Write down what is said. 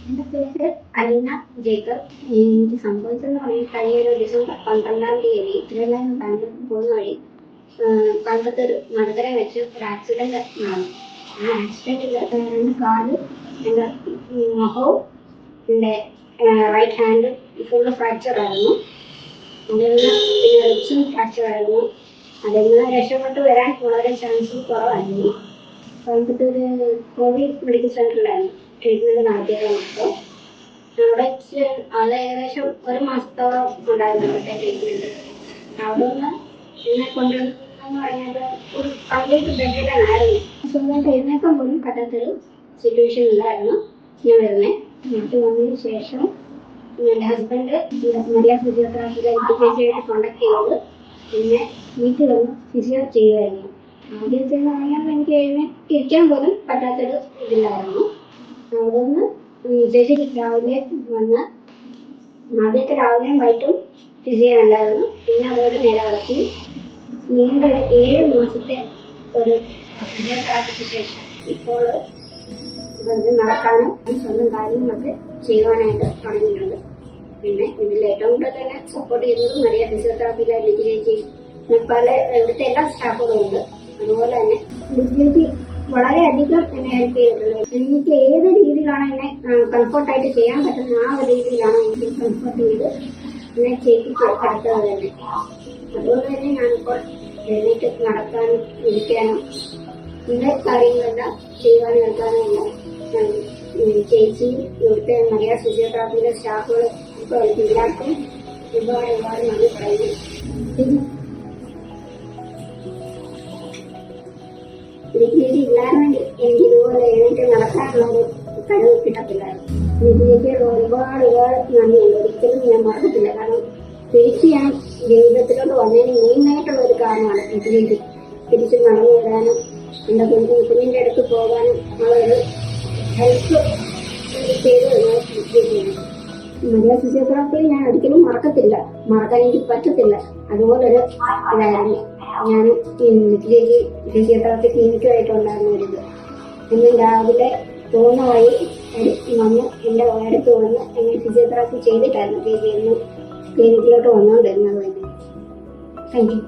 എൻ്റെ പേര് അലീന ജേക്കബ്. എനിക്ക് സംഭവിച്ചെന്ന് പറഞ്ഞാൽ കഴിഞ്ഞ ഒരു ഡിസംബർ 12-ാം തീയതി തിരുവല്ലായിൽ ബാംഗ്ലൂർ പോകുന്ന വഴി കോയമ്പത്തൂർ മടക്കര വെച്ച് ഒരു ആക്സിഡന്റ് നടന്നു. ആ ആക്സിഡന്റിൽ എൻ്റെ കാല്, എൻ്റെ മുഖവും എൻ്റെ റൈറ്റ് ഹാൻഡ് ഫുള്ള് ഫ്രാക്ചർ ആയിരുന്നു. അതിൽ നിന്ന് പിന്നെ റിബ്സും ഫ്രാക്ചർ ആയിരുന്നു. അതിൽ നിന്ന് രക്ഷപ്പെട്ട് വരാൻ വളരെ ചാൻസ് കുറവായിരുന്നു. കോയമ്പത്തൂർ കോവിഡ് മെഡിക്കൽ സെൻ്ററിലായിരുന്നു ട്രീറ്റ്മെൻറ്റ് നടത്തിയത്. നമുക്ക് അവിടെ വെച്ച് അത് ഏകദേശം ഒരു മാസത്തോളം ഉണ്ടായിരുന്നു അവിടുത്തെ ട്രീറ്റ്മെൻറ്റ്. അവിടെ നിന്ന് എന്നെ കൊണ്ടുവന്നെന്ന് പറഞ്ഞത് ഒരു കംപ്ലീറ്റ് ബെഡിലായിരുന്നു. സ്വന്തമായിട്ട് എഴുന്നേക്കാൻ പോലും പറ്റാത്തൊരു സിറ്റുവേഷൻ ഉണ്ടായിരുന്നു ഞാൻ വരുന്നത്. വീട്ടിൽ വന്നതിന് ശേഷം എൻ്റെ ഹസ്ബൻഡ് മരിയ ഫിസിയോതെറാപ്പിയിലെ ആയിട്ട് കോണ്ടാക്ട് ചെയ്തത് പിന്നെ വീട്ടിൽ വന്ന് ഫിസിയോ ചെയ്യുമായിരുന്നു. ആദ്യത്തെ പറഞ്ഞാൽ എനിക്ക് എഴുന്നേറ്റിരിക്കാൻ പോലും പറ്റാത്തൊരു ഇതില്ലായിരുന്നു. അവിടെ നിന്ന് ചേച്ചി രാവിലെ വന്ന് ആദ്യത്തെ രാവിലെയും വൈകിട്ടും ഫിസിയോ ഉണ്ടായിരുന്നു. പിന്നെ അതോടെ നേരെ വളർത്തി നീണ്ട 7 മാസത്തെ ഒരു ഫിസിയോതെറാപ്പിക്ക് ശേഷം ഇപ്പോൾ നടക്കാനും സ്വന്തം കാര്യങ്ങളൊക്കെ ചെയ്യുവാനായിട്ട് തുടങ്ങിയിട്ടുണ്ട്. പിന്നെ ഇതിൽ ഏറ്റവും കൂടുതൽ തന്നെ സപ്പോർട്ട് ചെയ്യുന്നത് മരിയ ഫിസിയോതെറാപ്പിയിലെ ലിജി ചേച്ചി, പല ഇവിടുത്തെ എല്ലാ സ്റ്റാഫുകളും ഉണ്ട്. അതുപോലെ തന്നെ ലിജി ചേച്ചി വളരെയധികം എന്നെ ഹെൽപ്പ് ചെയ്തിട്ടുണ്ട്. എനിക്ക് ഏത് രീതിയിലാണ് എന്നെ കംഫർട്ടായിട്ട് ചെയ്യാൻ പറ്റുന്ന ആ ഒരു രീതിയിലാണ് എനിക്ക് കംഫർട്ട് ചെയ്ത് എന്നെ ചെയ്യിപ്പിച്ച് അടുത്തത് തന്നെ. അതുകൊണ്ട് തന്നെ ഞാനിപ്പോൾ എഴുന്നേറ്റ് നടക്കാനും ഇരിക്കാനും ഇന്ന കാര്യങ്ങളെല്ലാം ചെയ്യുവാനും എടുക്കാനും എല്ലാം ചേച്ചിയും ഇവിടുത്തെ മരിയ ഫിസിയോതെറാപ്പിയിലെ സ്റ്റാഫുകൾ ഇപ്പോൾ എല്ലാവർക്കും ഒരുപാട് നന്ദി പറയുന്നു. ലിജിയേച്ചി ഇല്ലായിരുന്നെങ്കിൽ എനിക്ക് ഇതുപോലെ എഴുന്നേറ്റ് നടക്കാനുള്ള ഒരു കഴിവ് കിട്ടത്തില്ലായിരുന്നു. ലിജിയേച്ചിയോട് ഒരുപാട് നന്ദിയുണ്ട്. ഒരിക്കലും ഞാൻ മറക്കത്തില്ല. കാരണം തിരിച്ച് ഞാൻ ജീവിതത്തിലോട്ട് വന്നതിന് മെയിനായിട്ടുള്ള ഒരു കാരണമാണ് ലിജിയേച്ചി. തിരിച്ച് നടന്നു വരാനും എൻ്റെ കുഞ്ഞിൻ്റെ അടുത്ത് പോകാനും ഉള്ളൊരു ഹെൽപ്പ് ചെയ്ത് ലിജിയേച്ചിയാണ്. മരിയ ഫിസിയോതെറാപ്പിയിൽ ഞാൻ ഒരിക്കലും മറക്കാൻ എനിക്ക് പറ്റത്തില്ല. അതുപോലൊരു ഇതായിരുന്നു ഞാൻ ചേച്ചി ഫിസിയോതെറാപ്പി ക്ലിനിക്കുമായിട്ടുണ്ടായിരുന്ന ഒരിത്. ഇന്ന് രാവിലെ പോകുന്ന വഴി വന്ന് എൻ്റെ അടുത്ത് വന്ന് എന്നെ ഫിസിയോതെറാപ്പി ചെയ്തിട്ടായിരുന്നു ചേച്ചി ഇന്ന് ക്ലിനിക്കിലോട്ട് വന്നുകൊണ്ടിരുന്നത് തന്നെ. Thank you.